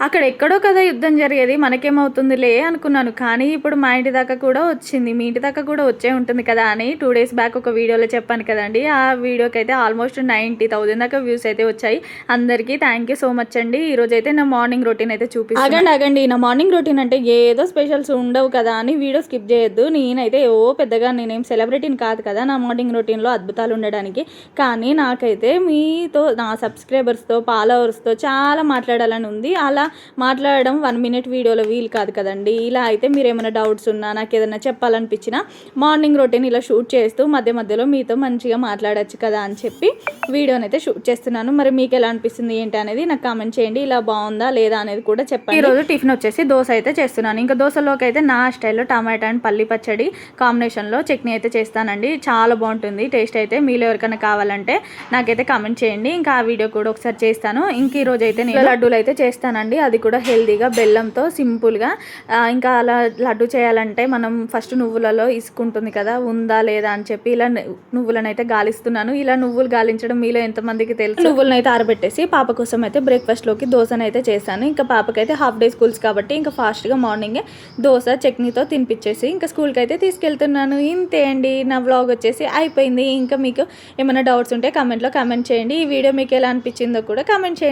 అక్కడ ఎక్కడో కదా యుద్ధం జరిగేది, మనకేమవుతుందిలే అనుకున్నాను. కానీ ఇప్పుడు మా ఇంటి దాకా కూడా వచ్చింది. మీ ఇంటి దాకా కూడా వచ్చే ఉంటుంది కదా అని 2 డేస్ బ్యాక్ ఒక వీడియోలో చెప్పాను కదండీ! ఆ వీడియోకైతే ఆల్మోస్ట్ 90,000 దాకా వ్యూస్ అయితే వచ్చాయి. అందరికీ థ్యాంక్ యూ సో మచ్ అండి. ఈరోజైతే నా మార్నింగ్ రొటీన్ అయితే చూపిస్తాను. ఆగండి. నా మార్నింగ్ రొటీన్ అంటే ఏదో స్పెషల్స్ ఉండవు కదా అని వీడియో స్కిప్ చేయొద్దు. నేనైతే పెద్దగా నేనేం సెలబ్రిటీని కాదు కదా నా మార్నింగ్ రొటీన్‌లో అద్భుతాలు ఉండడానికి. కానీ నాకైతే మీతో, నా సబ్స్క్రైబర్స్‌తో, ఫాలోవర్స్‌తో చాలా మాట్లాడాలని ఉంది. అలా మాట్లాడడం 1 మినిట్ వీడియోలో వీలు కాదు కదండి. ఇలా అయితే మీరేమైనా డౌట్స్ ఉన్నా, నాకు ఏదైనా చెప్పాలనిపించినా మార్నింగ్ రొటీన్ ఇలా షూట్ చేస్తూ మధ్య మధ్యలో మీతో మంచిగా మాట్లాడచ్చు కదా అని చెప్పి వీడియోనైతే షూట్ చేస్తున్నాను. మరి మీకు ఎలా అనిపిస్తుంది ఏంటి అనేది నాకు కామెంట్ చేయండి. ఇలా బాగుందా లేదా అనేది కూడా చెప్పండి. ఈరోజు టిఫిన్ వచ్చేసి దోశ అయితే చేస్తున్నాను. ఇంకా దోశలోకి అయితే నా స్టైల్లో టమాటా అండ్ పల్లి పచ్చడి కాంబినేషన్లో చట్నీ అయితే చేస్తానండి. చాలా బాగుంటుంది టేస్ట్ అయితే. మీలో ఎవరికైనా కావాలంటే నాకైతే కామెంట్ చేయండి. ఇంకా ఆ వీడియో కూడా ఒకసారి చేస్తాను. ఇంక ఈరోజు అయితే నేను లడ్డూలు అయితే చేస్తానండి. అది కూడా హెల్దీగా బెల్లంతో సింపుల్గా. ఇంకా అలా లడ్డు చేయాలంటే మనం ఫస్ట్ నువ్వులలో ఇసుకుంటుంది కదా, ఉందా లేదా అని చెప్పి ఇలా నువ్వులను అయితే గాలిస్తున్నాను. ఇలా నువ్వులు గాలించడం మీలో ఎంతమందికి తెలుసు. నువ్వులను అయితే ఆరబెట్టేసి పాప కోసం అయితే బ్రేక్ఫాస్ట్లోకి దోశను అయితే చేశాను. ఇంకా పాపకైతే హాఫ్ డే స్కూల్స్ కాబట్టి ఇంకా ఫాస్ట్గా మార్నింగే దోశ చట్నీతో తినిపించేసి ఇంకా స్కూల్కి అయితే తీసుకెళ్తున్నాను. ఇంతే అండి, నా వ్లాగ్ వచ్చేసి అయిపోయింది. ఇంకా మీకు ఏమైనా డౌట్స్ ఉంటే కామెంట్లో కామెంట్ చేయండి. ఈ వీడియో మీకు ఎలా అనిపించిందో కూడా కామెంట్ చేయండి.